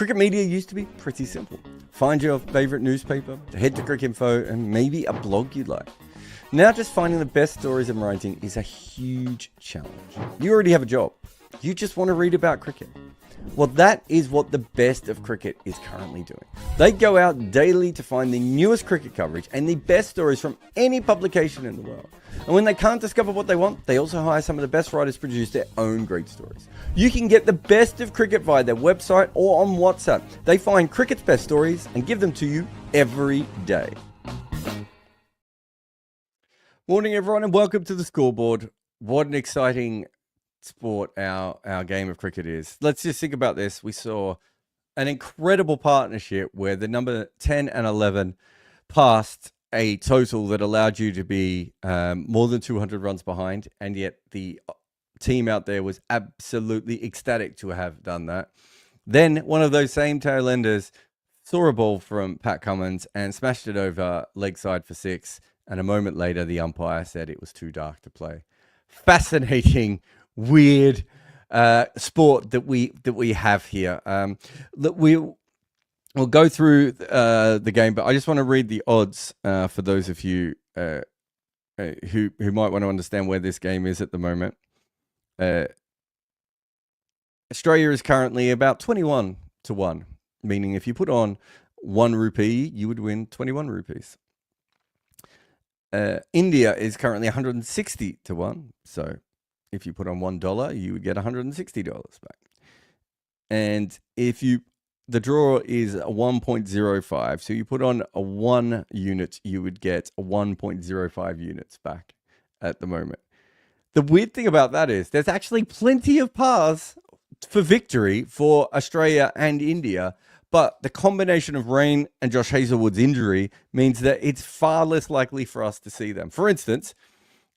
Cricket media used to be pretty simple. Find your favourite newspaper, head to Cricket Info, and maybe a blog you like. Now just finding the best stories and writing is a huge challenge. You already have a job. You just want to read about cricket. Well, that is what the best of cricket is currently doing. They go out daily to find the newest cricket coverage and the best stories from any publication in the world. And when they can't discover what they want, they also hire some of the best writers to produce their own great stories. You can get the best of cricket via their website or on WhatsApp. They find cricket's best stories and give them to you every day. Morning, everyone, and welcome to the Scoreboard. What an exciting sport our game of cricket is. Let's just think about this. We saw an incredible partnership where the number 10 and 11 passed a total that allowed you to be more than 200 runs behind, and yet the team out there was absolutely ecstatic to have done that. Then one of those same tail enders saw a ball from Pat Cummins and smashed it over leg side for 6, and a moment later the umpire said it was too dark to play. Fascinating, weird sport that we have here. That we'll go through the game, but I just want to read the odds for those of you who might want to understand where this game is at the moment. Australia is currently about 21 to 1, meaning if you put on 1 rupee, you would win 21 rupees. India is currently 160 to 1, so if you put on $1, you would get $160 back. And the draw is 1.05, so you put on a 1 unit, you would get 1.05 units back at the moment. The weird thing about that is there's actually plenty of pars for victory for Australia and India, but the combination of rain and Josh Hazlewood's injury means that it's far less likely for us to see them. For instance,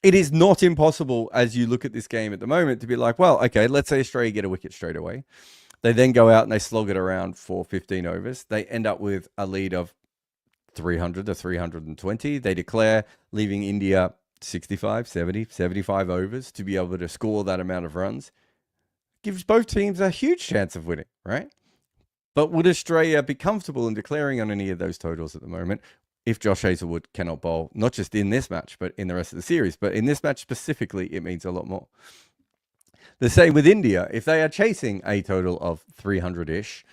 it is not impossible as you look at this game at the moment to be like, well, okay, let's say Australia get a wicket straight away. They then go out and they slog it around for 15 overs. They end up with a lead of 300 to 320. They declare, leaving India 65, 70, 75 overs to be able to score that amount of runs. Gives both teams a huge chance of winning, right? But would Australia be comfortable in declaring on any of those totals at the moment if Josh Hazlewood cannot bowl, not just in this match, but in the rest of the series? But in this match specifically, it means a lot more. The same with India. If they are chasing a total of 300-ish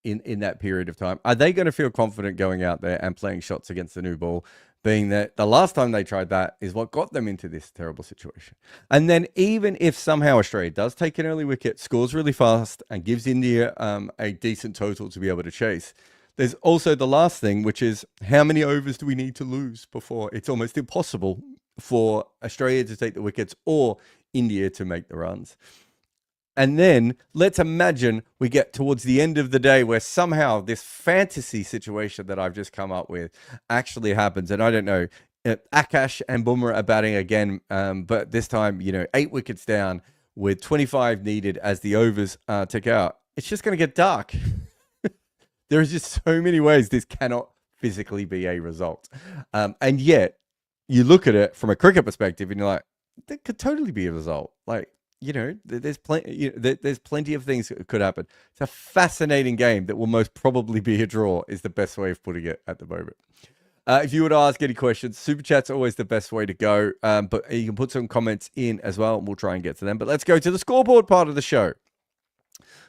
in that period of time, are they going to feel confident going out there and playing shots against the new ball, being that the last time they tried that is what got them into this terrible situation? And then even if somehow Australia does take an early wicket, scores really fast, and gives India a decent total to be able to chase, there's also the last thing, which is how many overs do we need to lose before it's almost impossible for Australia to take the wickets or India to make the runs? And then let's imagine we get towards the end of the day where somehow this fantasy situation that I've just come up with actually happens. And I don't know, Akash and Bumrah are batting again, but this time, 8 wickets down with 25 needed as the overs tick out. It's just going to get dark. There is just so many ways this cannot physically be a result. And yet you look at it from a cricket perspective and you're like, that could totally be a result. Like, there's plenty. There's plenty of things that could happen. It's a fascinating game that will most probably be a draw. Is the best way of putting it at the moment. If you would ask any questions, super chat's always the best way to go. But you can put some comments in as well, and we'll try and get to them. But let's go to the scoreboard part of the show.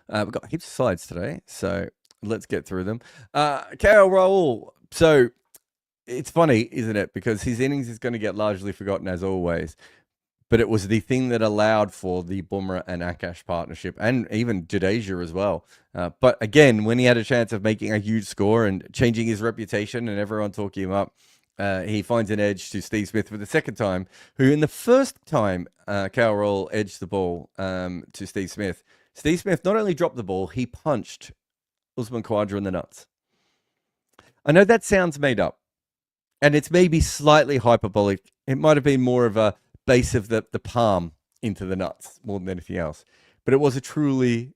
We've got heaps of slides today, so let's get through them. Rahul. So it's funny, isn't it? Because his innings is going to get largely forgotten as always. But it was the thing that allowed for the Bumrah and Akash partnership, and even Jadeja as well. But again, when he had a chance of making a huge score and changing his reputation and everyone talking him up, he finds an edge to Steve Smith for the second time, who in the first time Rahul edged the ball to Steve Smith not only dropped the ball, he punched Usman Khawaja in the nuts. I know that sounds made up, and it's maybe slightly hyperbolic. It might have been more of a base of the palm into the nuts more than anything else. But it was a truly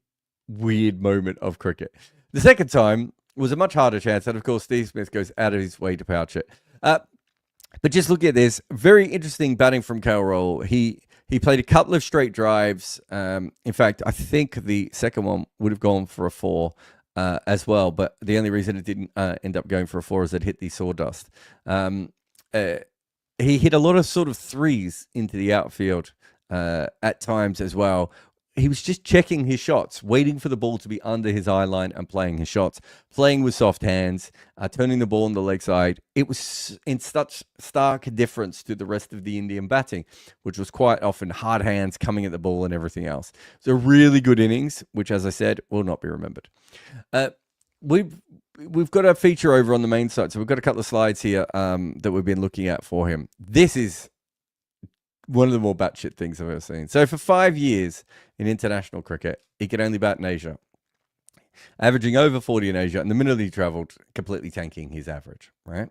weird moment of cricket. The second time was a much harder chance, and of course Steve Smith goes out of his way to pouch it. But just look at this. Very interesting batting from Rahul. He played a couple of straight drives. In fact, I think the second one would have gone for a 4. as well. But the only reason it didn't end up going for a 4 is it hit the sawdust. He hit a lot of sort of threes into the outfield at times as well. He was just checking his shots, waiting for the ball to be under his eye line and playing his shots, playing with soft hands, turning the ball on the leg side. It was in such stark difference to the rest of the Indian batting, which was quite often hard hands coming at the ball and everything else. So really good innings, which, as I said, will not be remembered. We've got a feature over on the main site, so we've got a couple of slides here that we've been looking at for him. This is one of the more batshit things I've ever seen. So for 5 years in international cricket, he could only bat in Asia, averaging over 40 in Asia, and the minute he travelled, completely tanking his average, right?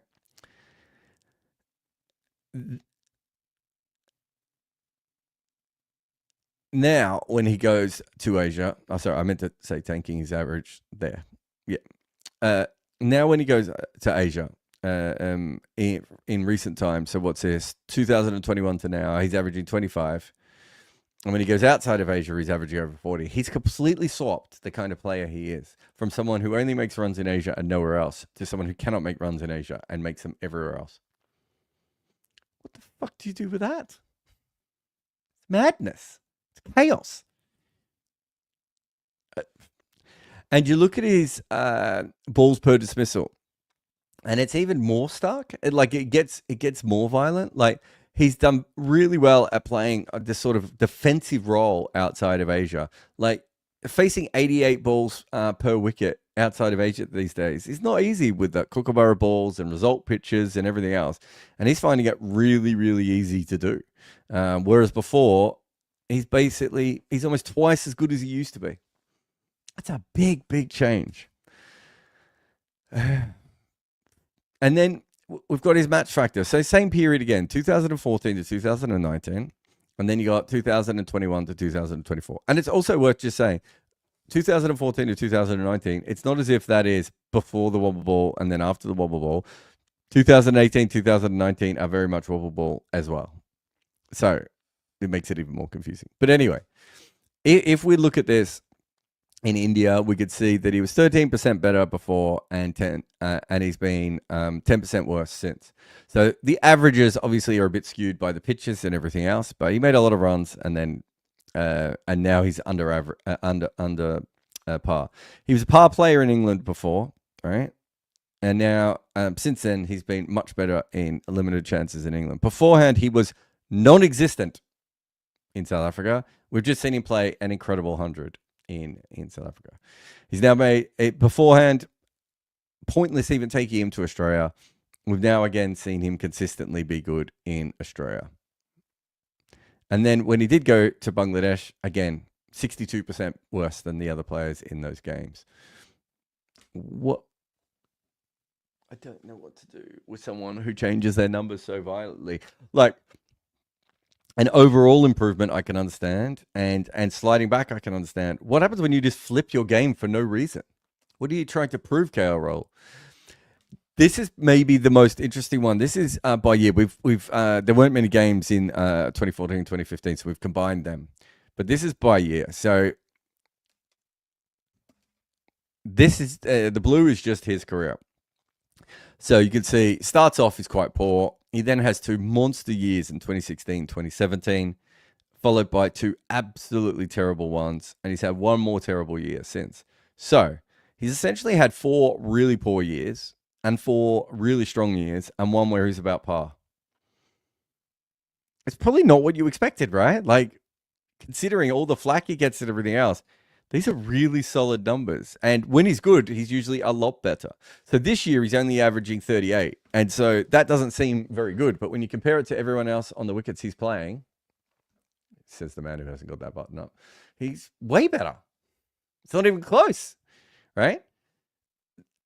Now, when he goes to Asia, sorry, I meant to say tanking his average there. Yeah. Now, when he goes to Asia, in recent times, so what's this? 2021 to now, he's averaging 25. And when he goes outside of Asia, he's averaging over 40. He's completely swapped the kind of player he is from someone who only makes runs in Asia and nowhere else to someone who cannot make runs in Asia and makes them everywhere else. What the fuck do you do with that? Madness. It's chaos. And you look at his balls per dismissal, and it's even more stark. It gets more violent. Like, he's done really well at playing this sort of defensive role outside of Asia. Like, facing 88 balls per wicket outside of Asia these days is not easy with the Kookaburra balls and result pitches and everything else. And he's finding it really, really easy to do. Whereas before, he's almost twice as good as he used to be. That's a big, big change. And then we've got his match factor. So same period again, 2014 to 2019. And then you got 2021 to 2024. And it's also worth just saying, 2014 to 2019, it's not as if that is before the wobble ball and then after the wobble ball. 2018, 2019 are very much wobble ball as well. So it makes it even more confusing. But anyway, if we look at this, in India, we could see that he was 13% better before and he's been 10% worse since. So the averages obviously are a bit skewed by the pitches and everything else, but he made a lot of runs and then and now he's under par. He was a par player in England before, right? And now since then he's been much better in limited chances in England. Beforehand, he was non-existent in South Africa. We've just seen him play an incredible 100. In South Africa. He's now made it beforehand pointless even taking him to Australia. We've now again seen him consistently be good in Australia. And then when he did go to Bangladesh, again, 62% worse than the other players in those games. I don't know what to do with someone who changes their numbers so violently. Like, an overall improvement I can understand, and sliding back I can understand. What happens when you just flip your game for no reason? What are you trying to prove, KL Roll? This is maybe the most interesting one. This is by year. We've there weren't many games in 2014, 2015, so we've combined them. But this is by year. So this is the blue is just his career. So you can see starts off is quite poor. He then has 2 monster years in 2016, 2017, followed by 2 absolutely terrible ones. And he's had 1 more terrible year since. So he's essentially had 4 really poor years and 4 really strong years and 1 where he's about par. It's probably not what you expected, right? Like, considering all the flack he gets and everything else, these are really solid numbers. And when he's good, he's usually a lot better. So this year, he's only averaging 38. And so that doesn't seem very good. But when you compare it to everyone else on the wickets he's playing, says the man who hasn't got that button up, he's way better. It's not even close, right?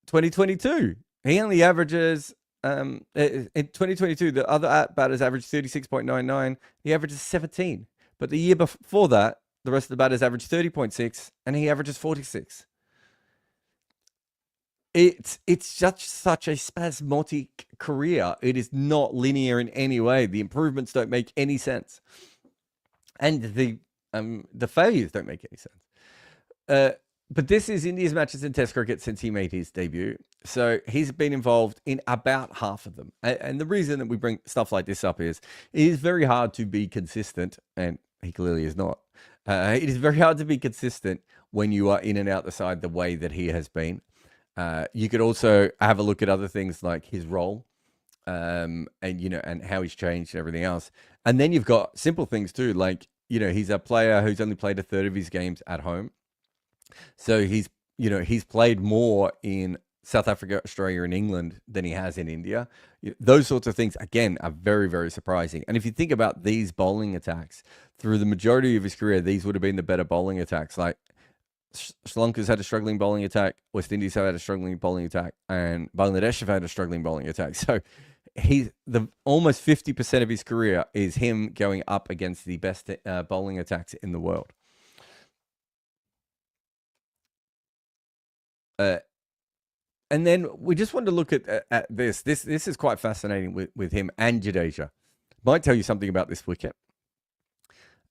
2022, he only averages, in 2022, the other batters averaged 36.99. He averages 17. But the year before that, the rest of the batters average 30.6 and he averages 46. It's such a spasmodic career. It is not linear in any way. The improvements don't make any sense. And the failures don't make any sense. But this is India's matches in Test cricket since he made his debut. So he's been involved in about half of them. And the reason that we bring stuff like this up is it is very hard to be consistent, and he clearly is not. It is very hard to be consistent when you are in and out the side the way that he has been. You could also have a look at other things like his role, and and how he's changed and everything else. And then you've got simple things too, like he's a player who's only played a third of his games at home. So he's played more in South Africa, Australia, and England than he has in India. Those sorts of things, again, are very, very surprising. And if you think about these bowling attacks, through the majority of his career, these would have been the better bowling attacks. Like Sri Lanka's had a struggling bowling attack, West Indies have had a struggling bowling attack, and Bangladesh have had a struggling bowling attack. So almost 50% of his career is him going up against the best bowling attacks in the world. And then we just wanted to look at this. This is quite fascinating with him and Jadeja. Might tell you something about this wicket.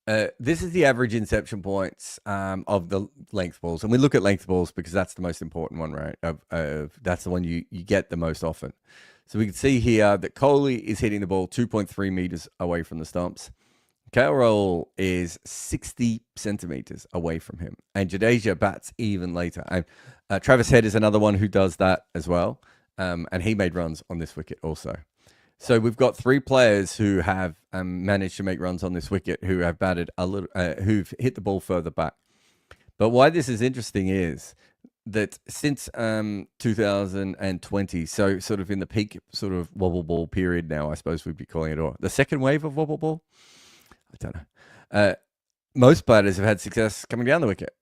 This is the average inception points of the length balls, and we look at length balls because that's the most important one, right? That's the one you get the most often. So we can see here that Kohli is hitting the ball 2.3 meters away from the stumps. Rahul is 60 centimeters away from him, and Jadeja bats even later. And Travis Head is another one who does that as well, and he made runs on this wicket also. So we've got three players who have managed to make runs on this wicket who have batted a little, who've hit the ball further back. But why this is interesting is that since 2020, so sort of in the peak sort of wobble ball period now, I suppose we'd be calling it, or the second wave of wobble ball. I don't know. Most batters have had success coming down the wicket.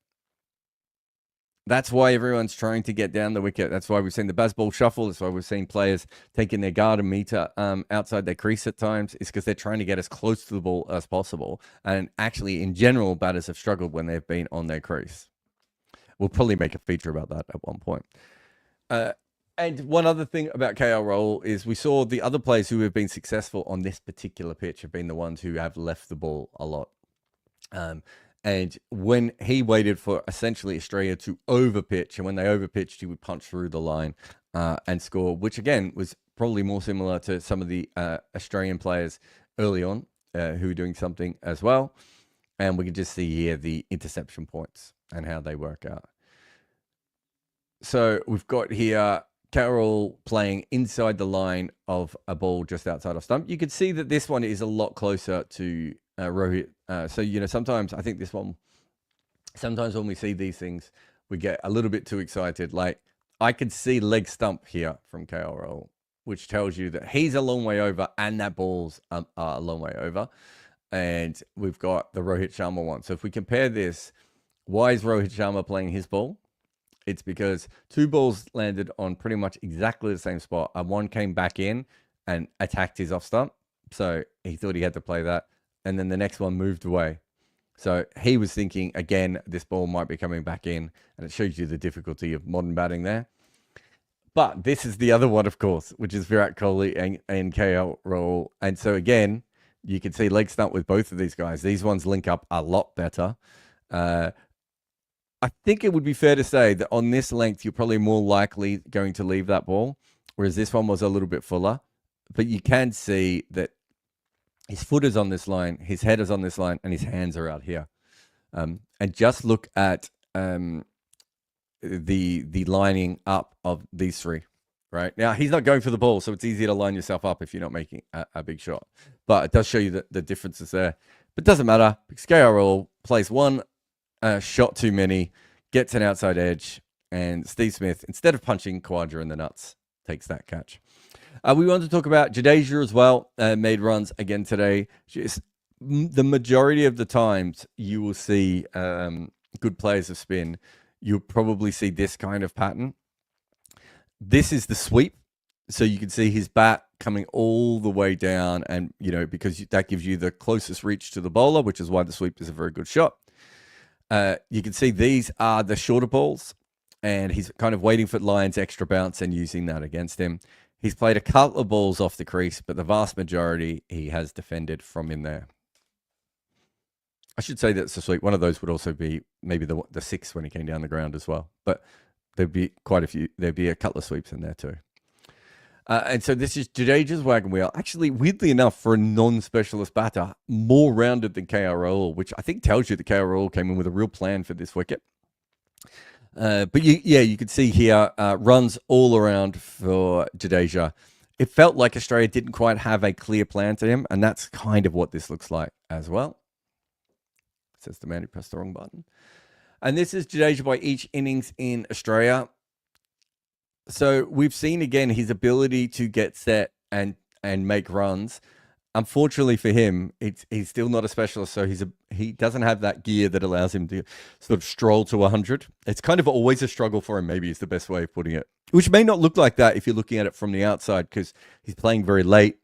That's why everyone's trying to get down the wicket. That's why we've seen the Bazball shuffle. That's why we've seen players taking their guard a meter outside their crease at times. It's because they're trying to get as close to the ball as possible. And actually, in general, batters have struggled when they've been on their crease. We'll probably make a feature about that at one point. And one other thing about Rahul is we saw the other players who have been successful on this particular pitch have been the ones who have left the ball a lot. And when he waited for essentially Australia to overpitch, and when they overpitched, he would punch through the line and score, which again was probably more similar to some of the Australian players early on who were doing something as well. And we can just see here the interception points and how they work out. So we've got here Carroll playing inside the line of a ball just outside of stump. You can see that this one is a lot closer to Rohit. So, sometimes I think sometimes when we see these things, we get a little bit too excited. Like I can see leg stump here from Rahul, which tells you that he's a long way over and that ball's a long way over. And we've got the Rohit Sharma one. So if we compare this, why is Rohit Sharma playing his ball? It's because two balls landed on pretty much exactly the same spot, and one came back in and attacked his off stump. So he thought he had to play that. And then the next one moved away. So he was thinking, again, this ball might be coming back in. And it shows you the difficulty of modern batting there. But this is the other one, of course, which is Virat Kohli and KL Rahul. And so, again, you can see leg stump with both of these guys. These ones link up a lot better. I think it would be fair to say that on this length, you're probably more likely going to leave that ball, whereas this one was a little bit fuller. But you can see that his foot is on this line, his head is on this line, and his hands are out here. And just look at the lining up of these three. Right now, he's not going for the ball, so it's easy to line yourself up if you're not making a big shot. But it does show you the differences there. But it doesn't matter because KRL plays one shot too many, gets an outside edge, and Steve Smith, instead of punching Khawaja in the nuts, takes that catch. We want to talk about Jadeja as well. Made runs again today. The majority of the times you will see good players of spin, you'll probably see this kind of pattern. This is the sweep. So you can see his bat coming all the way down, and because that gives you the closest reach to the bowler, which is why the sweep is a very good shot. You can see these are the shorter balls, and he's kind of waiting for Lyon's extra bounce and using that against him. He's played a couple of balls off the crease, but the vast majority he has defended from in there. I should say that's a sweep. One of those would also be maybe the 6 when he came down the ground as well. But there'd be quite a few. There'd be a couple of sweeps in there too. And so this is Jadeja's wagon wheel. Actually, weirdly enough, for a non-specialist batter, more rounded than Rahul, which I think tells you that Rahul came in with a real plan for this wicket. But you could see here runs all around for Jadeja. It felt like Australia didn't quite have a clear plan to him, and that's kind of what this looks like as well. Says the man who pressed the wrong button. And this is Jadeja by each innings in Australia. So we've seen again his ability to get set and make runs. Unfortunately for him, he's still not a specialist, so he doesn't have that gear that allows him to sort of stroll to 100. It's kind of always a struggle for him, maybe is the best way of putting it. Which may not look like that if you're looking at it from the outside, because he's playing very late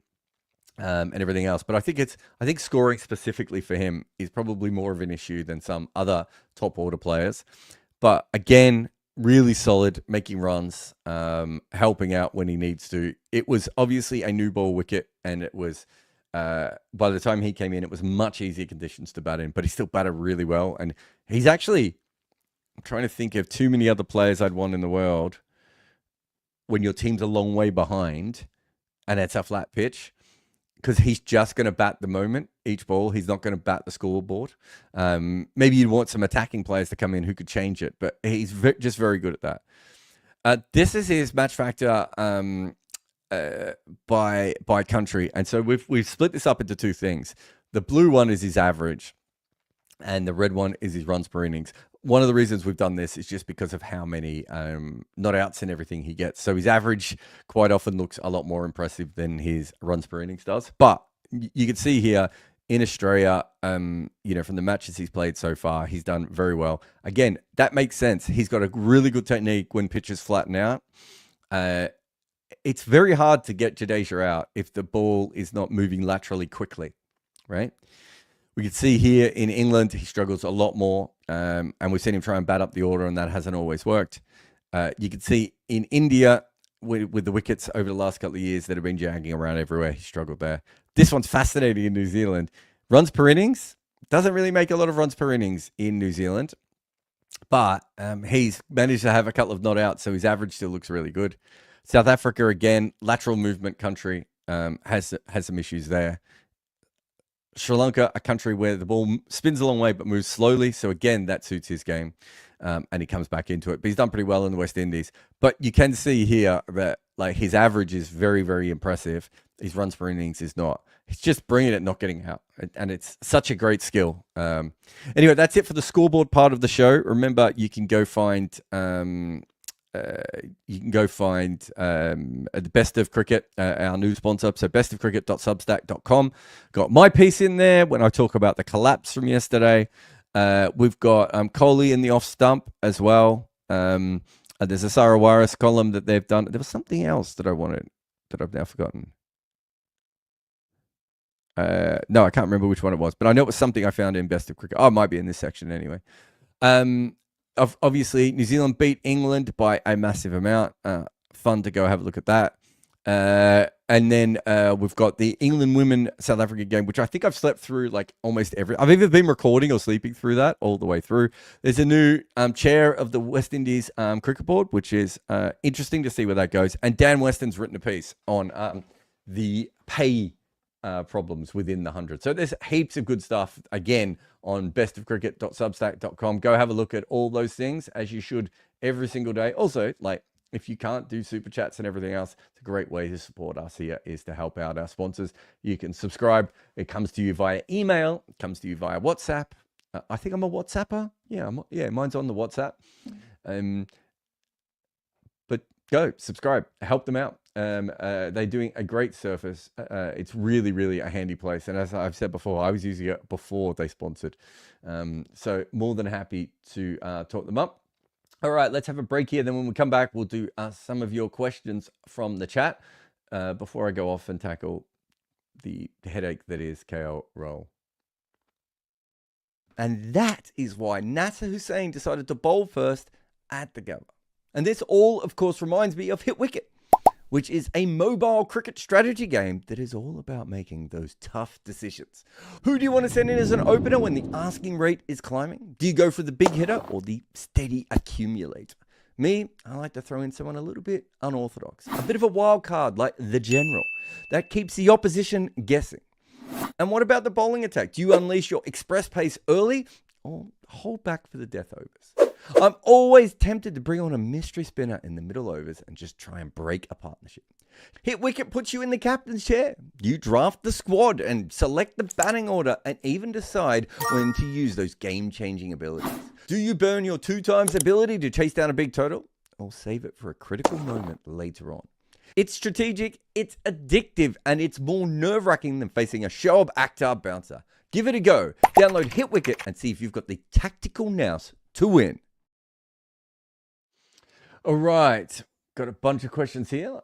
and everything else. But I think scoring specifically for him is probably more of an issue than some other top order players. But again, really solid, making runs, helping out when he needs to. It was obviously a new ball wicket, and it was by the time he came in, it was much easier conditions to bat in, but he still batted really well. And he's actually, I'm trying to think of too many other players I'd want in the world when your team's a long way behind and it's a flat pitch, because he's just going to bat the moment, each ball. He's not going to bat the scoreboard. Maybe you'd want some attacking players to come in who could change it, but he's just very good at that. This is his match factor by country, and so we've split this up into two things. The blue one is his average, and the red one is his runs per innings. One of the reasons we've done this is just because of how many not outs and everything he gets. So his average quite often looks a lot more impressive than his runs per innings does. But you can see here in Australia, from the matches he's played so far, he's done very well. Again, that makes sense. He's got a really good technique when pitches flatten out. It's very hard to get Jadeja out if the ball is not moving laterally quickly, right? We can see here in England, he struggles a lot more, and we've seen him try and bat up the order, and that hasn't always worked. You can see in India, with the wickets over the last couple of years that have been jagging around everywhere, he struggled there. This one's fascinating in New Zealand. Runs per innings, doesn't really make a lot of runs per innings in New Zealand, but he's managed to have a couple of not outs, so his average still looks really good. South Africa, again, lateral movement country, has some issues there. Sri Lanka, a country where the ball spins a long way but moves slowly. So again, that suits his game, and he comes back into it. But he's done pretty well in the West Indies. But you can see here that his average is very, very impressive. His runs per innings is not. He's just bringing it, not getting out. And it's such a great skill. Anyway, that's it for the scoreboard part of the show. Remember, you can go find... the Best of Cricket, our new sponsor, so bestofcricket.substack.com. Got my piece in there when I talk about the collapse from yesterday. We've got Kohli in the off stump as well. There's a Sarawaris column that they've done. There was something else that I wanted that I've now forgotten. No, I can't remember which one it was, but I know it was something I found in Best of Cricket. Oh, it might be in this section anyway. Obviously, New Zealand beat England by a massive amount. Fun to go have a look at that. And then we've got the England women South Africa game, which I think I've slept through almost every. I've either been recording or sleeping through that all the way through. There's a new chair of the West Indies cricket board, which is interesting to see where that goes. And Dan Weston's written a piece on the pay problems within the 100. So there's heaps of good stuff, again, on bestofcricket.substack.com. Go have a look at all those things, as you should every single day. Also, if you can't do super chats and everything else, it's a great way to support us here is to help out our sponsors. You can subscribe. It comes to you via email. It comes to you via WhatsApp. I think I'm a WhatsApper. Yeah, mine's on the WhatsApp. But go subscribe, help them out. They're doing a great service. It's really, really a handy place. And as I've said before, I was using it before they sponsored. So more than happy to talk them up. All right, let's have a break here. Then when we come back, we'll do some of your questions from the chat before I go off and tackle the headache that is KL Roll. And that is why Nasser Hussain decided to bowl first at the Gabba. And this all, of course, reminds me of Hit Wicket, which is a mobile cricket strategy game that is all about making those tough decisions. Who do you want to send in as an opener when the asking rate is climbing? Do you go for the big hitter or the steady accumulator? Me, I like to throw in someone a little bit unorthodox, a bit of a wild card like the general. That keeps the opposition guessing. And what about the bowling attack? Do you unleash your express pace early or hold back for the death overs? I'm always tempted to bring on a mystery spinner in the middle overs and just try and break a partnership. Hit Wicket puts you in the captain's chair. You draft the squad and select the batting order and even decide when to use those game-changing abilities. Do you burn your 2x ability to chase down a big total or save it for a critical moment later on? It's strategic, it's addictive, and it's more nerve-wracking than facing a show-up actor bouncer. Give it a go. Download Hit Wicket and see if you've got the tactical nous to win. All right, got a bunch of questions here.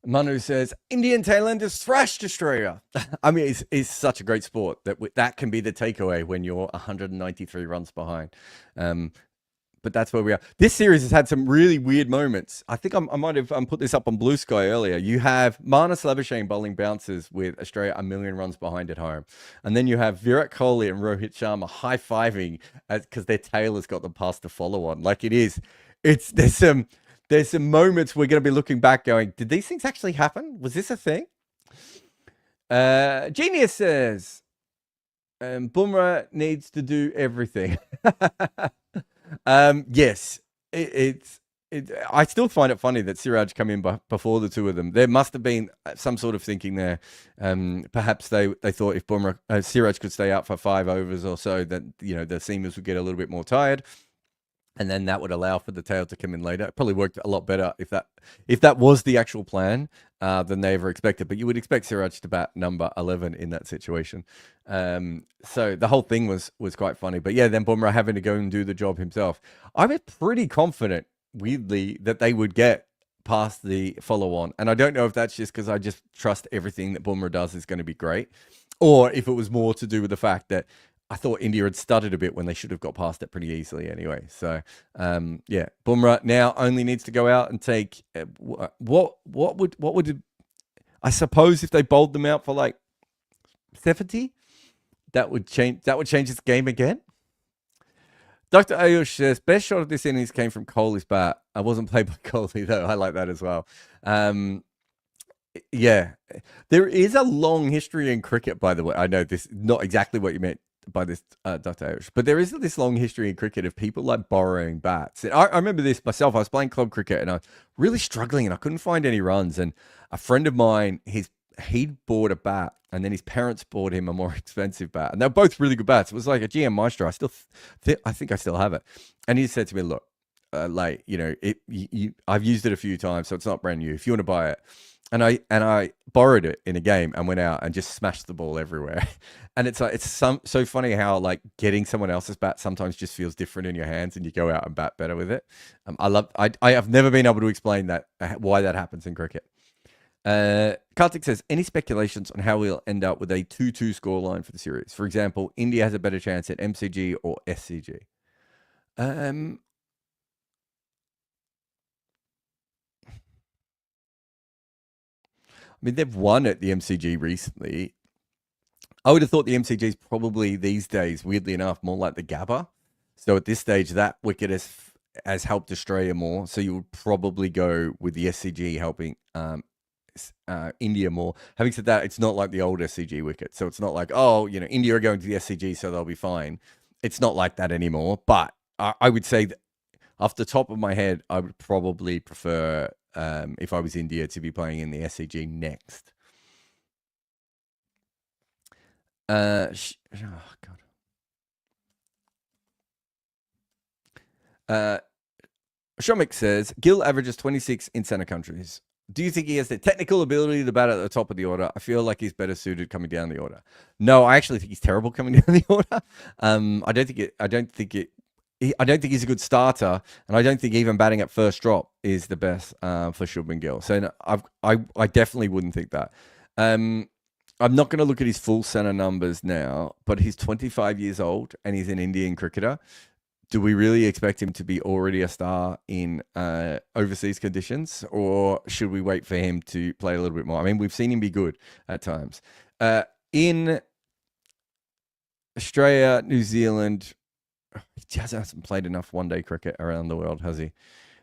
Manu says, Indian Tailenders thrashed Australia. I mean, it's such a great sport that can be the takeaway when you're 193 runs behind. But that's where we are. This series has had some really weird moments. I think I might have put this up on Blue Sky earlier. You have Marnus Labuschagne bowling bouncers with Australia 1,000,000 runs behind at home. And then you have Virat Kohli and Rohit Sharma high-fiving because their tail has got them past the follow-on. Like it is. There's some moments we're going to be looking back going, did these things actually happen? Was this a thing? Genius says, Bumrah needs to do everything. Yes, I still find it funny that Siraj come in before the two of them. There must have been some sort of thinking there. Perhaps they thought if Siraj could stay out for 5 overs or so, that the seamers would get a little bit more tired, and then that would allow for the tail to come in later. It probably worked a lot better if that was the actual plan than they ever expected. But you would expect Siraj to bat number 11 in that situation. So the whole thing was quite funny. But yeah, then Bumrah having to go and do the job himself. I was pretty confident, weirdly, that they would get past the follow-on. And I don't know if that's just because I just trust everything that Bumrah does is going to be great, or if it was more to do with the fact that I thought India had stuttered a bit when they should have got past it pretty easily anyway. So, yeah, Bumrah now only needs to go out and take what would I suppose if they bowled them out for like 70, that would change its game again. Dr. Ayush says best shot of this innings came from Kohli's bat. I wasn't played by Kohli though. I like that as well. Yeah, there is a long history in cricket, by the way. I know this is not exactly what you meant by this, Dr. Irish, but there is this long history in cricket of people like borrowing bats. And I remember this myself. I was playing club cricket and I was really struggling and I couldn't find any runs. And a friend of mine, he'd bought a bat and then his parents bought him a more expensive bat. And they're both really good bats. It was like a GM Maestro. I think I still have it. And he said to me, look, I've used it a few times, so it's not brand new. If you want to buy it. And I borrowed it in a game and went out and just smashed the ball everywhere. And it's so funny how like getting someone else's bat sometimes just feels different in your hands, and you go out and bat better with it. I have never been able to explain that why that happens in cricket. Kartik says, any speculations on how we'll end up with a 2-2 scoreline for the series? For example, India has a better chance at MCG or SCG. I mean, they've won at the MCG recently. I would have thought the MCG is probably these days, weirdly enough, more like the Gabba. So at this stage, that wicket has helped Australia more. So you would probably go with the SCG helping India more. Having said that, it's not like the old SCG wicket. So it's not like, India are going to the SCG, so they'll be fine. It's not like that anymore. But I would say that off the top of my head, I would probably prefer, if I was India, to be playing in the SCG next. Oh, God. Shomik says, Gill averages 26 in center countries. Do you think he has the technical ability to bat at the top of the order? I feel like he's better suited coming down the order. No, I actually think he's terrible coming down the order. I don't think he's a good starter, and I don't think even batting at first drop is the best for Shubman Gill. So no, I definitely wouldn't think that. I'm not going to look at his full center numbers now, but he's 25 years old and he's an Indian cricketer. do we really expect him to be already a star in overseas conditions, or should we wait for him to play a little bit more? I mean, we've seen him be good at times. In Australia, New Zealand, he just hasn't played enough one-day cricket around the world, has he?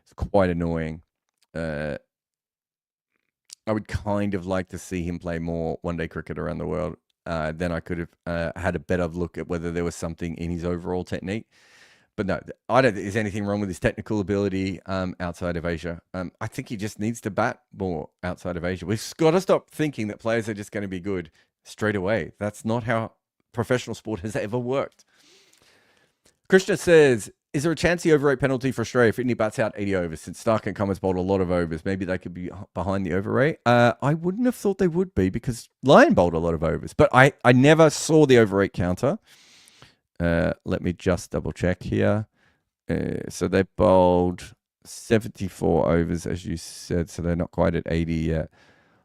It's quite annoying. I would kind of like to see him play more one-day cricket around the world. Then I could have had a better look at whether there was something in his overall technique. But no, I don't think there's anything wrong with his technical ability outside of Asia. I think he just needs to bat more outside of Asia. We've got to stop thinking that players are just going to be good straight away. That's not how professional sport has ever worked. Krishna says, is there a chance he overrate penalty for Australia if India bats out 80 overs? Since Stark and Cummins bowled a lot of overs, maybe they could be behind the overrate. I wouldn't have thought they would be because Lyon bowled a lot of overs, but I never saw the overrate counter. Let me just double check here. So they bowled 74 overs, as you said, so they're not quite at 80 yet.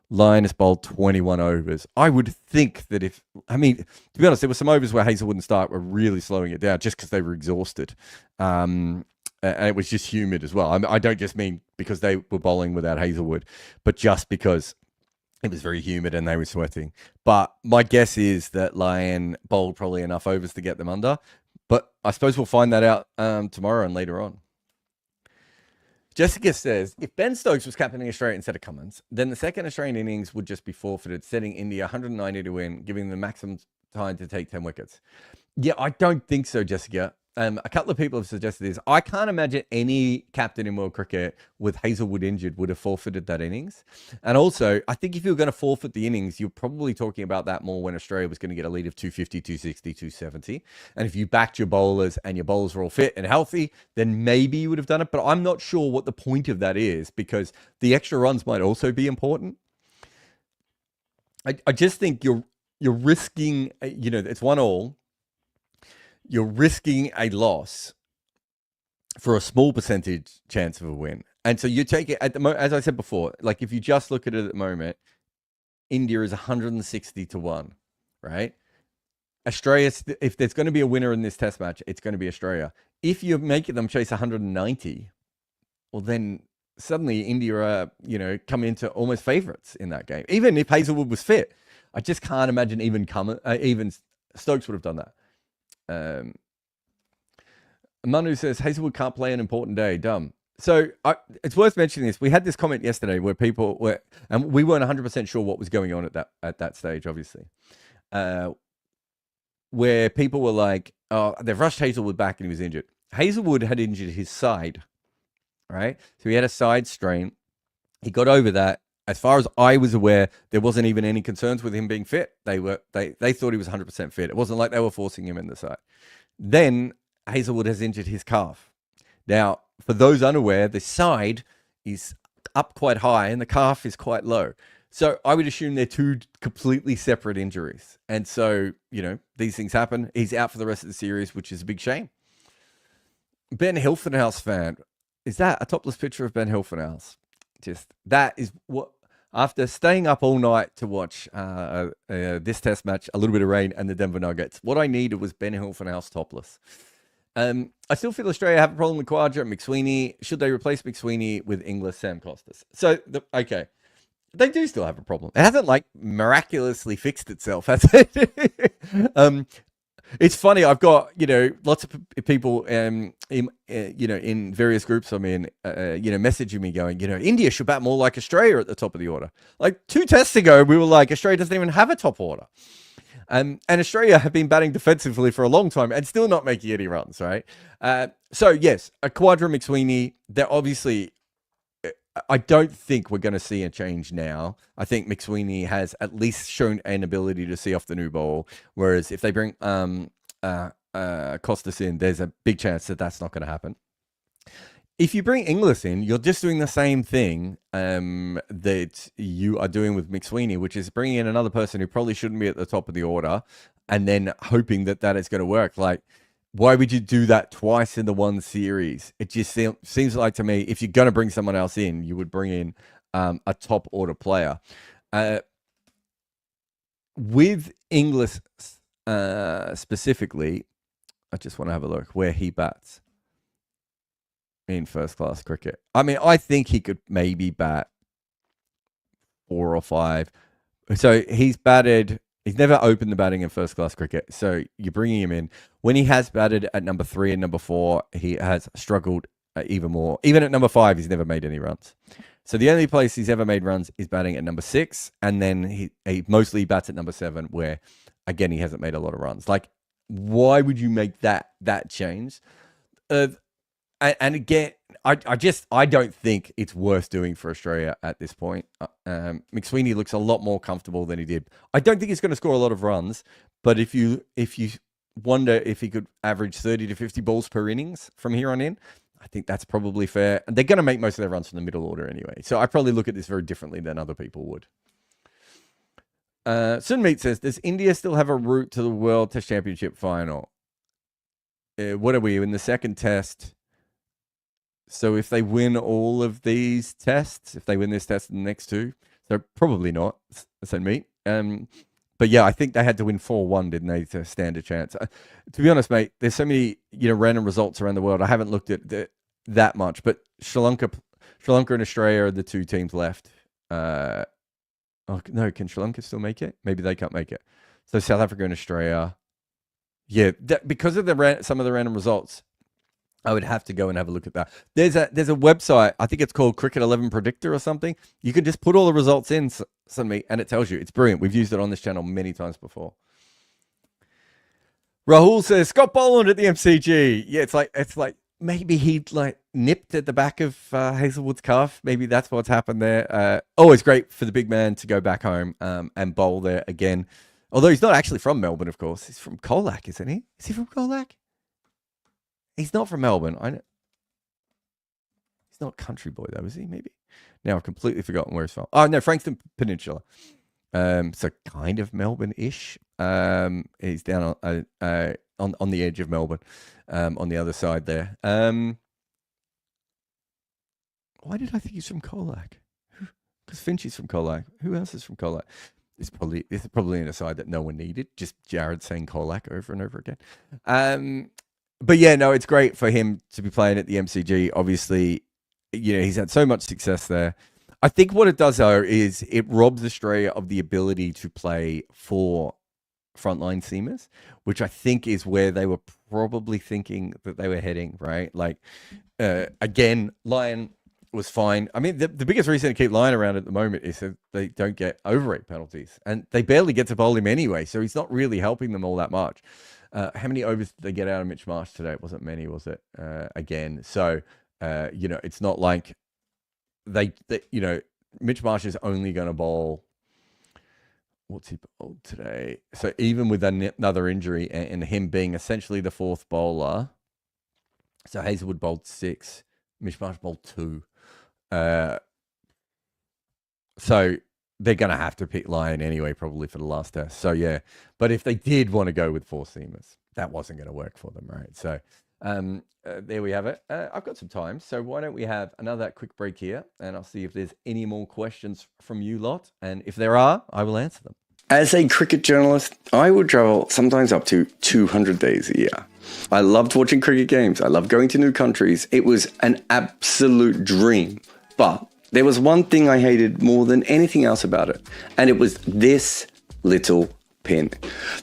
Lyon has bowled 21 overs. I would think that to be honest, there were some overs where Hazlewood and Stark were really slowing it down just because they were exhausted. And it was just humid as well. I don't just mean because they were bowling without Hazlewood, but just because it was very humid and they were sweating. But my guess is that Lyon bowled probably enough overs to get them under. But I suppose we'll find that out tomorrow and later on. Jessica says, if Ben Stokes was captaining Australia instead of Cummins, then the second Australian innings would just be forfeited, setting India 190 to win, giving them maximum time to take 10 wickets. Yeah, I don't think so, Jessica. A couple of people have suggested this. I can't imagine any captain in world cricket with Hazlewood injured would have forfeited that innings. And also, I think if you were going to forfeit the innings, you're probably talking about that more when Australia was going to get a lead of 250, 260, 270. And if you backed your bowlers and your bowlers were all fit and healthy, then maybe you would have done it. But I'm not sure what the point of that is because the extra runs might also be important. I just think you're risking, it's 1-1. You're risking a loss for a small percentage chance of a win. And so you take it at the moment, as I said before, like if you just look at it at the moment, India is 160 to 1, right? Australia, if there's going to be a winner in this test match, it's going to be Australia. If you make them chase 190, well, then suddenly India are, come into almost favourites in that game. Even if Hazlewood was fit, I just can't imagine even Stokes would have done that. Manu says Hazlewood can't play an important day. Dumb. So it's worth mentioning this. We had this comment yesterday where people were, and we weren't 100% sure what was going on at that stage, obviously, where people were like, "Oh, they've rushed Hazlewood back and he was injured." Hazlewood had injured his side, right? So he had a side strain. He got over that. As far as I was aware, there wasn't even any concerns with him being fit. They thought he was 100% fit. It wasn't like they were forcing him in the side. Then Hazlewood has injured his calf. Now, for those unaware, the side is up quite high and the calf is quite low. So I would assume they're two completely separate injuries. And so, these things happen. He's out for the rest of the series, which is a big shame. Ben Hilfenhaus fan. Is that a topless picture of Ben Hilfenhaus? That is what, after staying up all night to watch this test match, a little bit of rain, and the Denver Nuggets, what I needed was Ben Hilfenhaus topless. I still feel Australia have a problem with Khawaja and McSweeney. Should they replace McSweeney with Inglis, Sam Costas? So, okay. They do still have a problem. It hasn't, miraculously fixed itself, has it? It's funny. I've got, lots of people, in various groups I'm in, messaging me going, India should bat more like Australia at the top of the order. Like 2 tests ago, we were like, Australia doesn't even have a top order. And Australia have been batting defensively for a long time and still not making any runs, right? So, yes, a Khawaja McSweeney, they're obviously, I don't think we're going to see a change now. I think McSweeney has at least shown an ability to see off the new ball. Whereas if they bring Costas in, there's a big chance that that's not going to happen. If you bring Inglis in, you're just doing the same thing that you are doing with McSweeney, which is bringing in another person who probably shouldn't be at the top of the order and then hoping that is going to work. Why would you do that twice in the one series? It just seems like to me, if you're going to bring someone else in, you would bring in a top order player. With Inglis specifically, I just want to have a look where he bats. in first class cricket. I mean, I think he could maybe bat 4 or 5. So he's never opened the batting in first class cricket. So you're bringing him in. When he has batted at number 3 and number 4, he has struggled even more. Even at number 5, he's never made any runs. So the only place he's ever made runs is batting at number 6. And then he mostly bats at number 7, where, again, he hasn't made a lot of runs. Like, why would you make that change? And again, I don't think it's worth doing for Australia at this point. McSweeney looks a lot more comfortable than he did. I don't think he's going to score a lot of runs, but if you wonder if he could average 30 to 50 balls per innings from here on in, I think that's probably fair. And they're going to make most of their runs from the middle order anyway. So I probably look at this very differently than other people would. Sunmeet says, does India still have a route to the World Test Championship final? What are we in the second test? So if they win all of these tests, if they win this test and the next 2, so probably not, Sunmeet. But yeah, I think they had to win 4-1, didn't they, to stand a chance. To be honest, mate, there's so many random results around the world. I haven't looked at that much, but Sri Lanka and Australia are the 2 teams left. Oh no, can Sri Lanka still make it? Maybe they can't make it. So South Africa and Australia, yeah, because of some of the random results, I would have to go and have a look at that. There's a website, I think it's called Cricket 11 Predictor or something. You can just put all the results in, suddenly, and it tells you. It's brilliant. We've used it on this channel many times before. Rahul says, Scott Boland at the MCG. Yeah, it's like maybe he nipped at the back of Hazelwood's calf. Maybe that's what's happened there. Always great for the big man to go back home and bowl there again. Although he's not actually from Melbourne, of course. He's from Colac, isn't he? Is he from Colac? He's not from Melbourne. I know. He's not a country boy, though, is he? Maybe. Now I've completely forgotten where he's from. Oh, no, Frankston Peninsula. So kind of Melbourne-ish. He's down on the edge of Melbourne, on the other side there. Why did I think he's from Colac? Because Finch is from Colac. Who else is from Colac? It's probably an aside that no one needed. Just Jared saying Colac over and over again. But yeah, no, it's great for him to be playing at the MCG. Obviously, he's had so much success there. I think what it does, though, is it robs Australia of the ability to play 4 frontline seamers, which I think is where they were probably thinking that they were heading, right? Like, again, Lyon was fine. I mean, the biggest reason to keep Lyon around at the moment is that they don't get overrate penalties, and they barely get to bowl him anyway, so he's not really helping them all that much. How many overs did they get out of Mitch Marsh today? It wasn't many, was it? Again, so it's not like they Mitch Marsh is only going to bowl. What's he bowled today? So even with another injury and him being essentially the 4th bowler, so Hazelwood bowled 6, Mitch Marsh bowled 2. So they're going to have to pick Lyon anyway, probably for the last test. So yeah, but if they did want to go with 4 seamers, that wasn't going to work for them, right? So there we have it. I've got some time, so why don't we have another quick break here, and I'll see if there's any more questions from you lot, and if there are, I will answer them. As a cricket journalist, I would travel sometimes up to 200 days a year. I loved watching cricket games. I loved going to new countries. It was an absolute dream. But there was one thing I hated more than anything else about it, and it was this little pin.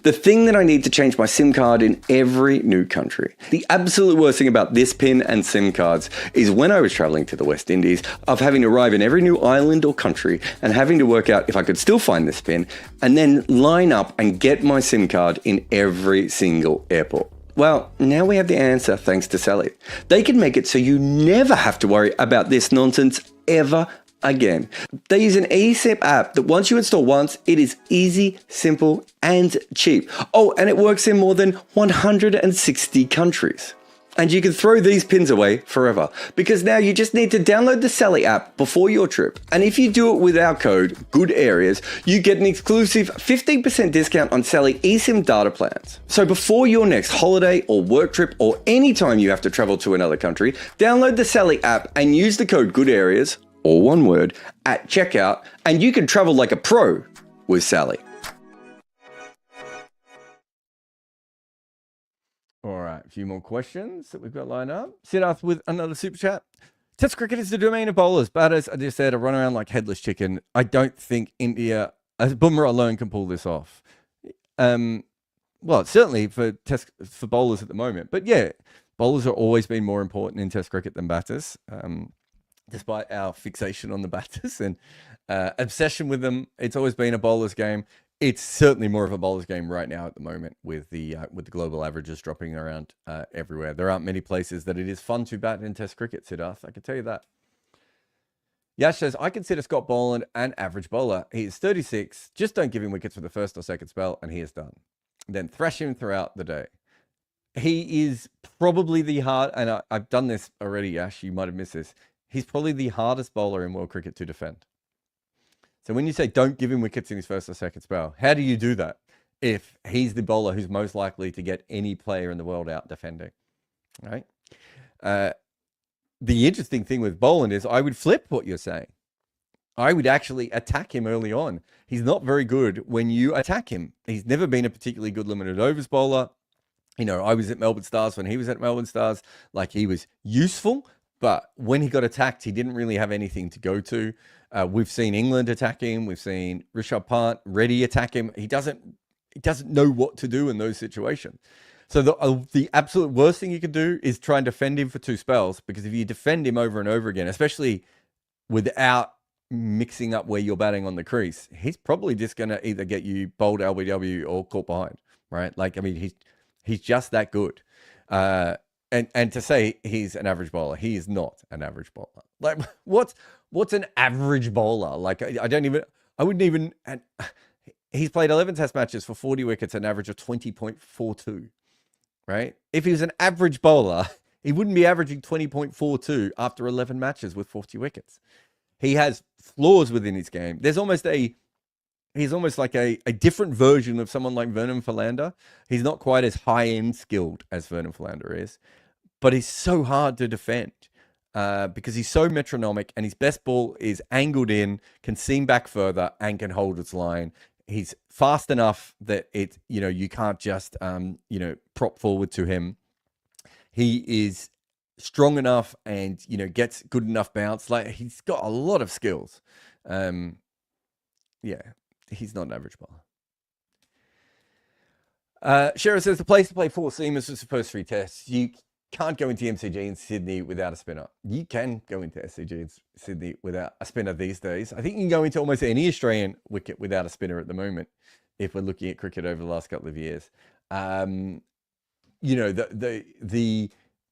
The thing that I need to change my SIM card in every new country. The absolute worst thing about this pin and SIM cards is when I was traveling to the West Indies, of having to arrive in every new island or country and having to work out if I could still find this pin and then line up and get my SIM card in every single airport. Well, now we have the answer thanks to Saily. They can make it so you never have to worry about this nonsense ever again. They use an eSIM app that once you install once, it is easy, simple, and cheap. Oh, and it works in more than 160 countries. And you can throw these pins away forever, because now you just need to download the Saily app before your trip. And if you do it with our code, Good Areas, you get an exclusive 15% discount on Saily eSIM data plans. So before your next holiday or work trip or any time you have to travel to another country, download the Saily app and use the code Good Areas, or one word, at checkout, and you can travel like a pro with Saily. All right, a few more questions that we've got lined up. Siddharth with another super chat. Test cricket is the domain of bowlers. Batters, I just said, run around like headless chicken. I don't think India, as Bumrah alone, can pull this off. Well, certainly for bowlers at the moment. But yeah, bowlers have always been more important in Test cricket than batters, despite our fixation on the batters and obsession with them. It's always been a bowler's game. It's certainly more of a bowler's game right now at the moment with the global averages dropping around everywhere. There aren't many places that it is fun to bat in Test cricket, Siddharth. I can tell you that. Yash says, I consider Scott Boland an average bowler. He is 36. Just don't give him wickets for the first or second spell, and he is done. Then thrash him throughout the day. He is probably the hard, and I've done this already, Yash. You might have missed this. He's probably the hardest bowler in world cricket to defend. So when you say don't give him wickets in his first or second spell, how do you do that if he's the bowler who's most likely to get any player in the world out defending, right? The interesting thing with Boland is I would flip what you're saying. I would actually attack him early on. He's not very good when you attack him. He's never been a particularly good limited overs bowler. You know, I was at Melbourne Stars when he was at Melbourne Stars. Like, he was useful, but when he got attacked, he didn't really have anything to go to. We've seen England attack him. We've seen Rishabh Pant, Reddy attack him. He doesn't know what to do in those situations. So the absolute worst thing you can do is try and defend him for two spells, because if you defend him over and over again, especially without mixing up where you're batting on the crease, he's probably just going to either get you bowled LBW or caught behind, right? Like, I mean, he's just that good. And to say he's an average bowler, he is not an average bowler. Like, what's an average bowler? Like, I wouldn't even, and he's played 11 test matches for 40 wickets, an average of 20.42, right? If he was an average bowler, he wouldn't be averaging 20.42 after 11 matches with 40 wickets. He has flaws within his game. He's almost like a different version of someone like Vernon Philander. He's not quite as high-end skilled as Vernon Philander is, but he's so hard to defend because he's so metronomic, and his best ball is angled in, can seam back further, and can hold its line. He's fast enough that you can't just prop forward to him. He is strong enough and gets good enough bounce. Like, he's got a lot of skills. Yeah, he's not an average bowler. Shera says the place to play four seamers was the first three tests. You can't go into MCG in Sydney without a spinner. You can go into SCG in Sydney without a spinner these days. I think you can go into almost any Australian wicket without a spinner at the moment, if we're looking at cricket over the last couple of years.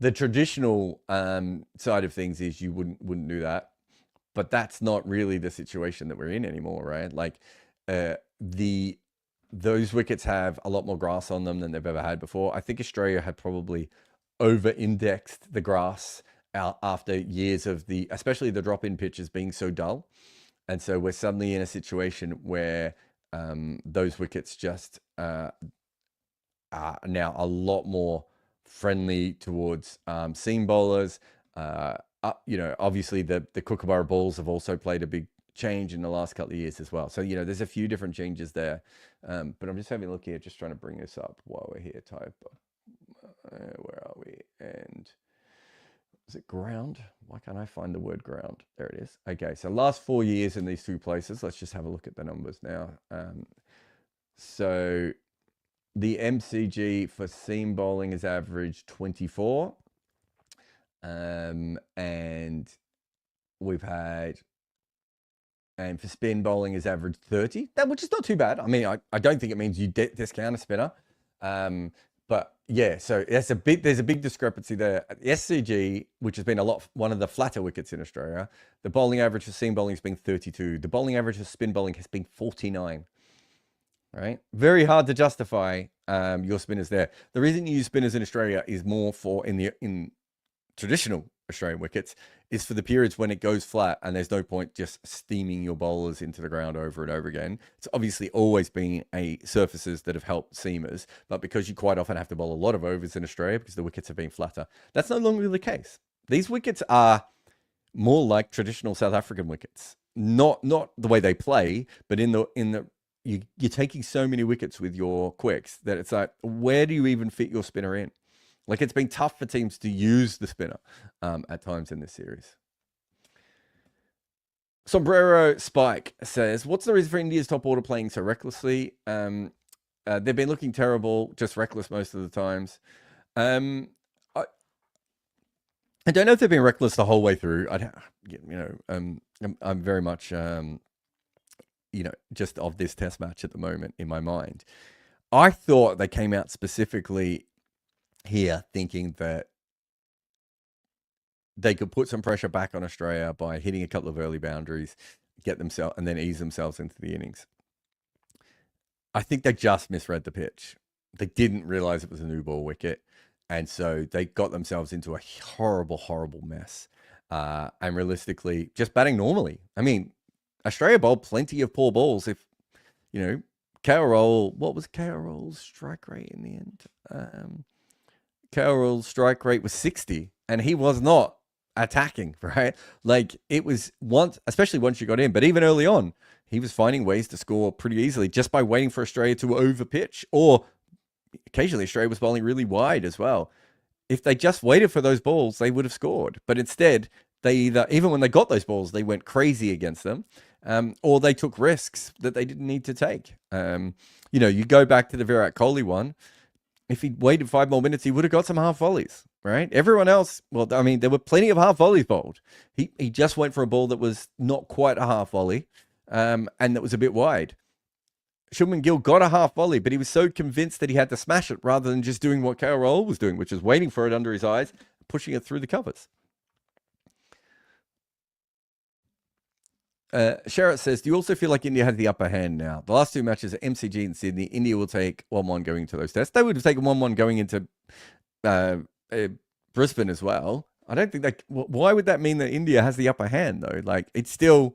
The traditional side of things is you wouldn't do that, but that's not really the situation that we're in anymore, right? Like, those wickets have a lot more grass on them than they've ever had before. I think Australia had probably over-indexed the grass after years of especially the drop-in pitches being so dull, and so we're suddenly in a situation where those wickets just are now a lot more friendly towards seam bowlers. Obviously the Kookaburra balls have also played a big change in the last couple of years as well. So, there's a few different changes there. But I'm just having a look here, just trying to bring this up while we're here. Type, where are we? And is it ground? Why can't I find the word ground? There it is. Okay, so last 4 years in these two places. Let's just have a look at the numbers now. So the MCG for seam bowling is averaged 24. And we've had, and for spin bowling is averaged 30, which is not too bad. I mean, I don't think it means you discount a spinner. But yeah, so there's a big discrepancy there. At the SCG, which has been one of the flatter wickets in Australia, the bowling average for seam bowling has been 32. The bowling average for spin bowling has been 49. Right? Very hard to justify your spinners there. The reason you use spinners in Australia is more for in traditional Australian wickets is for the periods when it goes flat and there's no point just steaming your bowlers into the ground over and over again. It's obviously always been surfaces that have helped seamers, but because you quite often have to bowl a lot of overs in Australia because the wickets have been flatter, that's no longer the case. These wickets are more like traditional South African wickets, not the way they play, but you're taking so many wickets with your quicks that it's like, where do you even fit your spinner in? Like, it's been tough for teams to use the spinner at times in this series. Sombrero Spike says, what's the reason for India's top order playing so recklessly? They've been looking terrible, just reckless most of the times. I don't know if they've been reckless the whole way through. I'm very much, just of this test match at the moment in my mind. I thought they came out specifically here thinking that they could put some pressure back on Australia by hitting a couple of early boundaries, get themselves, and then ease themselves into the innings. I think they just misread the pitch. They didn't realize it was a new ball wicket. And so they got themselves into a horrible, horrible mess. And realistically, just batting normally. I mean, Australia bowled plenty of poor balls. If, what was KL Rahul's strike rate in the end? KL Rahul's strike rate was 60, and he was not attacking, right? Like, it was especially once you got in, but even early on, he was finding ways to score pretty easily just by waiting for Australia to overpitch, or occasionally Australia was bowling really wide as well. If they just waited for those balls, they would have scored. But instead, they even when they got those balls, they went crazy against them, or they took risks that they didn't need to take. You go back to the Virat Kohli one. If he'd waited 5 more minutes, he would have got some half volleys, right? Everyone else, there were plenty of half volleys bowled. He just went for a ball that was not quite a half volley, and that was a bit wide. Shubman Gill got a half volley, but he was so convinced that he had to smash it rather than just doing what KL Rahul was doing, which is waiting for it under his eyes, pushing it through the covers. Sherrod says, do you also feel like India has the upper hand now? The last 2 matches at MCG in Sydney, India will take 1-1 going into those tests. They would have taken 1-1 going into Brisbane as well. I don't think why would that mean that India has the upper hand, though? Like, they're still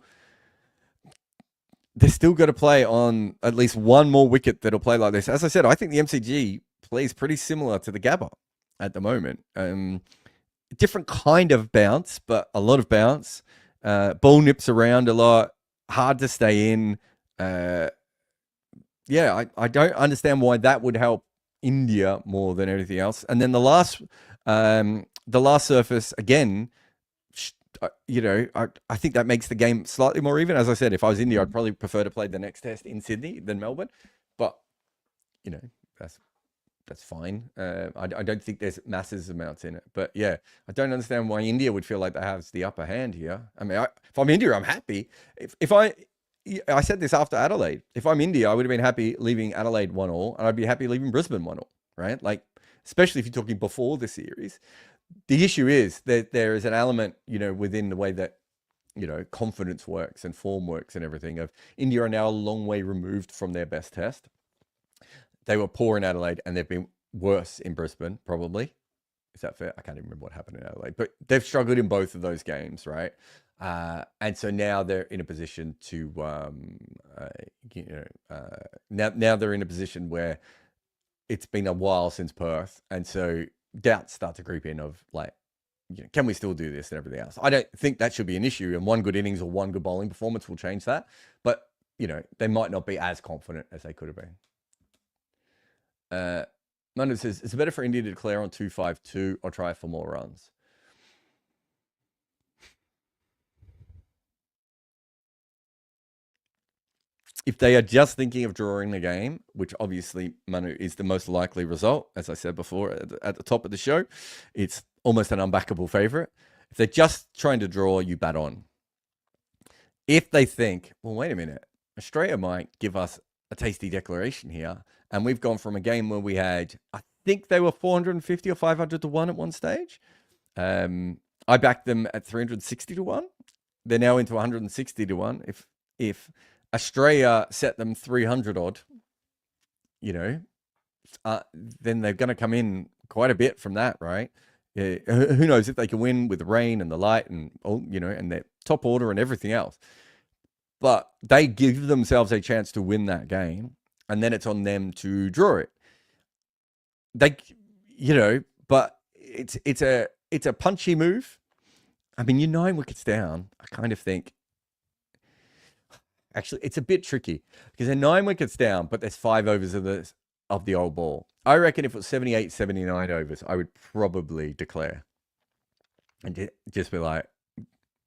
got to play on at least one more wicket that'll play like this. As I said, I think the MCG plays pretty similar to the Gabba at the moment. Different kind of bounce, but a lot of bounce. Ball nips around a lot. Hard to stay in. I don't understand why that would help India more than anything else. And then the last surface, again, I think that makes the game slightly more even. As I said, if I was India, I'd probably prefer to play the next test in Sydney than Melbourne. But, that's fine. I don't think there's massive amounts in it. But, yeah, I don't understand why India would feel like they have the upper hand here. I mean, if I'm India, I'm happy. I said this after Adelaide. If I'm India, I would have been happy leaving Adelaide 1-1, and I'd be happy leaving Brisbane 1-1, right? Like, especially if you're talking before the series. The issue is that there is an element, within the way that, confidence works and form works and everything, of India are now a long way removed from their best test. They were poor in Adelaide, and they've been worse in Brisbane, probably. Is that fair? I can't even remember what happened in Adelaide, but they've struggled in both of those games, right? And so now they're in a position to, now they're in a position where it's been a while since Perth, and so doubts start to creep in of, like, can we still do this and everything else? I don't think that should be an issue, and one good innings or one good bowling performance will change that. But, they might not be as confident as they could have been. Manu says, is it better for India to declare on 2-5-2 or try for more runs? If they are just thinking of drawing the game, which obviously, Manu, is the most likely result, as I said before at the top of the show, it's almost an unbackable favorite. If they're just trying to draw, you bat on. If they think, well, wait a minute, Australia might give us a tasty declaration here, and we've gone from a game where we had, I think they were 450 or 500 to 1 at one stage. I backed them at 360 to 1. They're now into 160 to 1. If Australia set them 300 odd, then they're going to come in quite a bit from that, right? Who knows if they can win with the rain and the light and and their top order and everything else. But they give themselves a chance to win that game, and then it's on them to draw it. But it's a punchy move. I mean, you're 9 wickets down. I kind of think, actually, it's a bit tricky because they're 9 wickets down, but there's 5 overs of of the old ball. I reckon if it was 78, 79 overs, I would probably declare and just be like,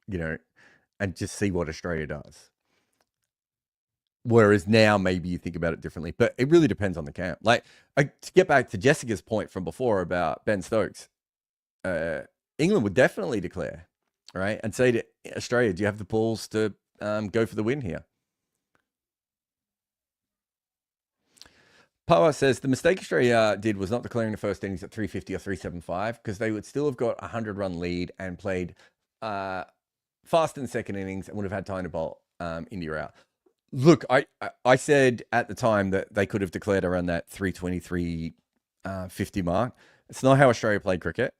and just see what Australia does. Whereas now maybe you think about it differently, but it really depends on the camp. Like, to get back to Jessica's point from before about Ben Stokes, England would definitely declare, right? And say to Australia, do you have the balls to go for the win here? Power says the mistake Australia did was not declaring the first innings at 350 or 375 because they would still have got a 100-run lead and played fast in the second innings and would have had time to bowl India out. Look, I said at the time that they could have declared around that 323 50 mark. It's not how Australia played cricket.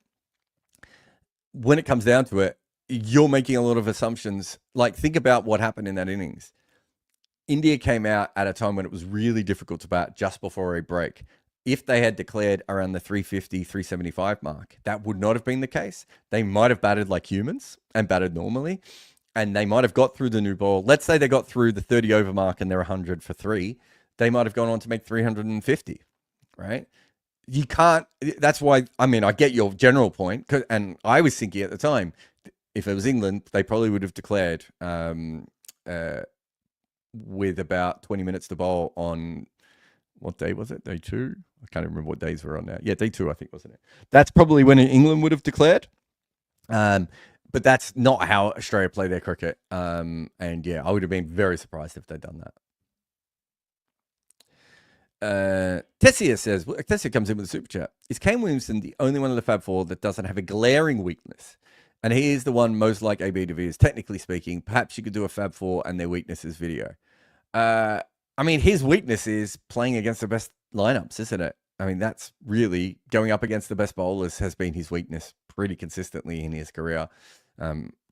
When it comes down to it, you're making a lot of assumptions. Like, think about what happened in that innings. India came out at a time when it was really difficult to bat just before a break. If they had declared around the 350, 375 mark, that would not have been the case. They might have batted like humans and batted normally, and they might have got through the new ball. Let's say they got through the 30 over mark and they're 100 for 3. They might have gone on to make 350, right? You can't, that's why, I mean, I get your general point, and I was thinking at the time, if it was England, they probably would have declared with about 20 minutes to bowl on, what day was it? Day 2? I can't remember what days we're on now. Yeah, day 2, I think, wasn't it? That's probably when England would have declared. But that's not how Australia play their cricket. And yeah, I would have been very surprised if they'd done that. Tessia comes in with a super chat. Is Kane Williamson the only one of the Fab Four that doesn't have a glaring weakness? And he is the one most like AB de Villiers, technically speaking. Perhaps you could do a Fab Four and their weaknesses video. I mean, his weakness is playing against the best lineups, isn't it? I mean, that's really going up against the best bowlers has been his weakness pretty consistently in his career.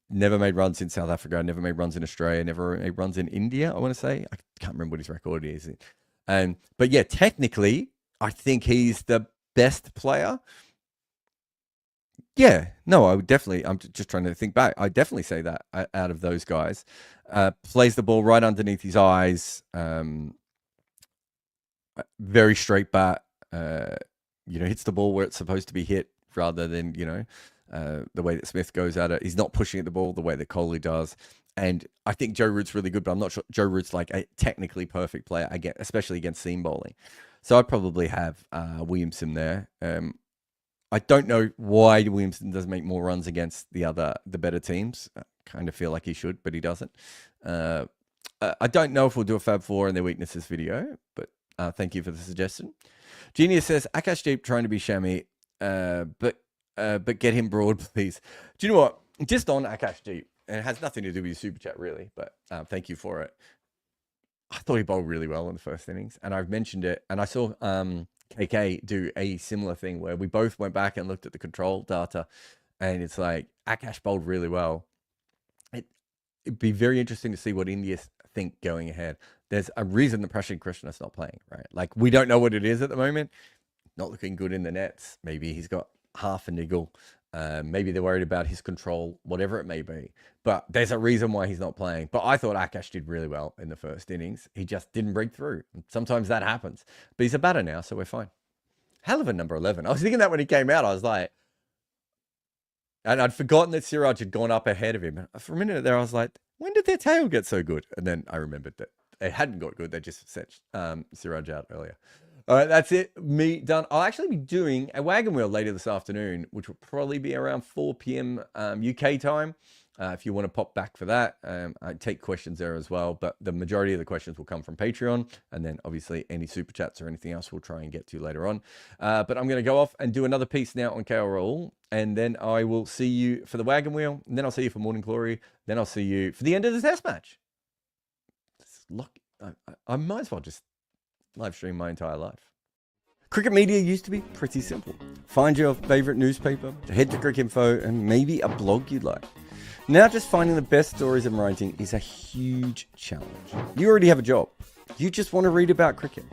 Never made runs in South Africa, never made runs in Australia, never made runs in India, I want to say. I can't remember what his record is. But yeah, technically, I think he's the best player. Yeah, no, I would definitely, I'm just trying to think back. I definitely say that out of those guys. Plays the ball right underneath his eyes. Very straight bat. Hits the ball where it's supposed to be hit rather than, the way that Smith goes at it. He's not pushing at the ball the way that Kohli does. And I think Joe Root's really good, but I'm not sure Joe Root's like a technically perfect player, especially against seam bowling. So I'd probably have Williamson there. I don't know why Williamson doesn't make more runs against the better teams. I kind of feel like he should, but he doesn't. I don't know if we'll do a Fab Four and their weaknesses video, but thank you for the suggestion. Genius says, Akashdeep trying to be Shami, but get him broad, please. Do you know what? Just on Akashdeep, and it has nothing to do with your super chat, really, but thank you for it. I thought he bowled really well in the first innings, and I've mentioned it, and I saw KK do a similar thing where we both went back and looked at the control data, and it's like, Akash bowled really well. It'd be very interesting to see what India think going ahead. There's a reason that Prashant Krishna's not playing, right? Like, we don't know what it is at the moment. Not looking good in the nets. Maybe he's got half a niggle. Maybe they're worried about his control, whatever it may be. But there's a reason why he's not playing. But I thought Akash did really well in the first innings. He just didn't break through. Sometimes that happens. But he's a batter now, so we're fine. Hell of a number 11. I was thinking that when he came out, I was like... And I'd forgotten that Siraj had gone up ahead of him. And for a minute there, I was like, when did their tail get so good? And then I remembered that it hadn't got good. They just set Siraj out earlier. All right, that's it. Me done. I'll actually be doing a wagon wheel later this afternoon, which will probably be around 4 p.m. UK time. If you want to pop back for that, I take questions there as well. But the majority of the questions will come from Patreon. And then obviously any super chats or anything else we'll try and get to later on. But I'm going to go off and do another piece now on KL Rahul. And then I will see you for the wagon wheel. And then I'll see you for Morning Glory. Then I'll see you for the end of the test match. I might as well just live stream my entire life. Cricket media used to be pretty simple. Find your favorite newspaper, head to Cricinfo, and maybe a blog you'd like. Now just finding the best stories and writing is a huge challenge. You already have a job. You just want to read about cricket.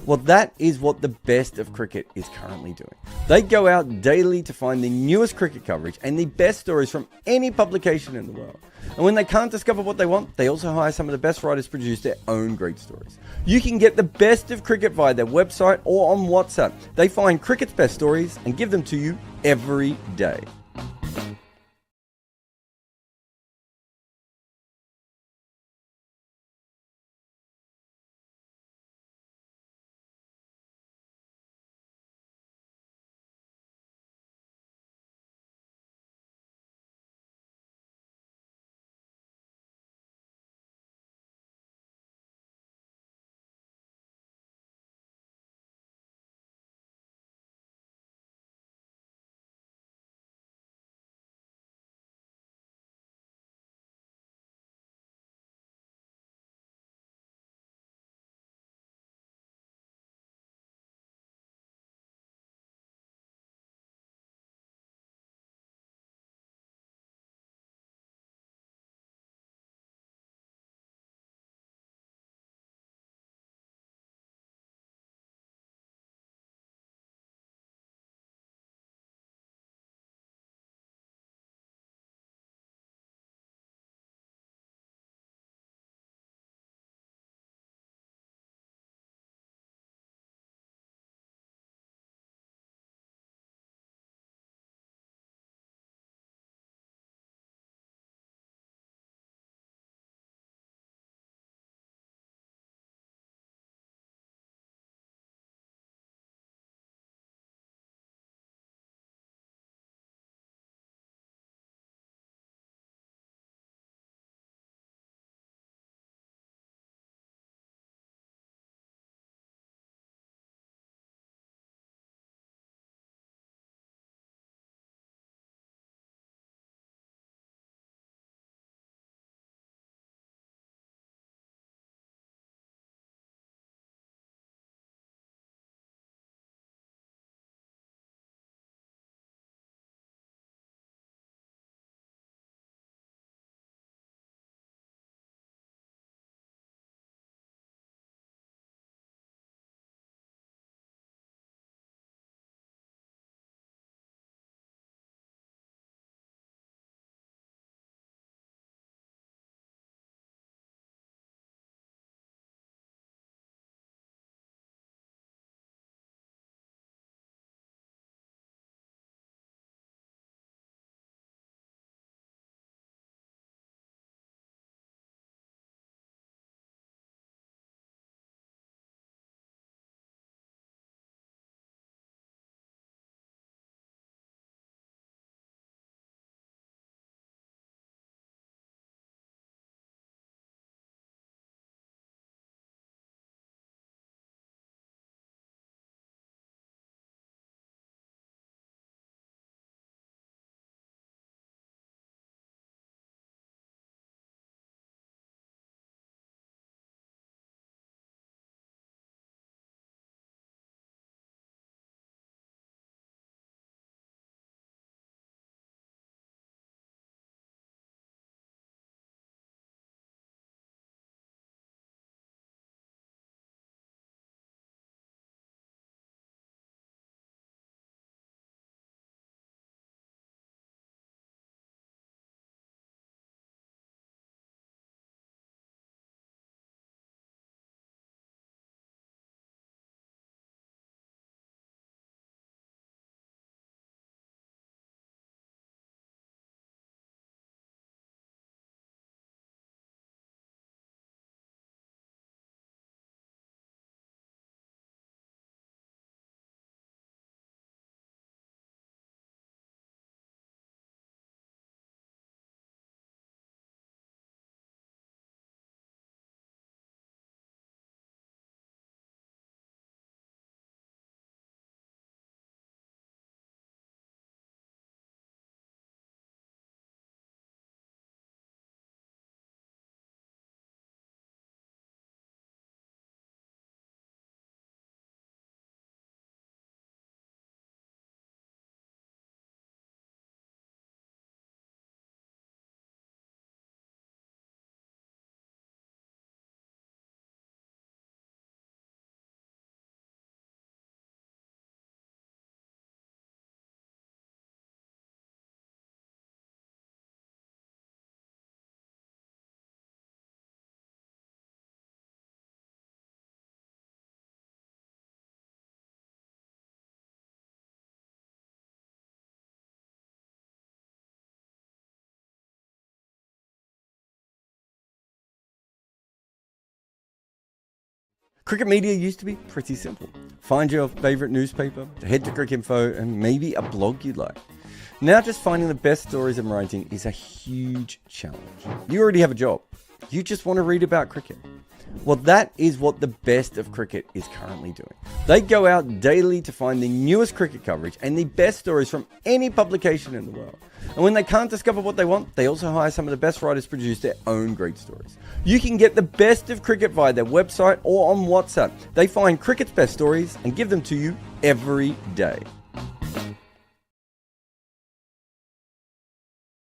Well, that is what the best of cricket is currently doing. They go out daily to find the newest cricket coverage and the best stories from any publication in the world. And when they can't discover what they want, they also hire some of the best writers to produce their own great stories. You can get the best of cricket via their website or on WhatsApp. They find cricket's best stories and give them to you every day. Cricket media used to be pretty simple. Find your favourite newspaper, head to Cricinfo, and maybe a blog you like. Now just finding the best stories and writing is a huge challenge. You already have a job. You just want to read about cricket. Well, that is what the best of cricket is currently doing. They go out daily to find the newest cricket coverage and the best stories from any publication in the world. And when they can't discover what they want, they also hire some of the best writers to produce their own great stories. You can get the best of cricket via their website or on WhatsApp. They find cricket's best stories and give them to you every day.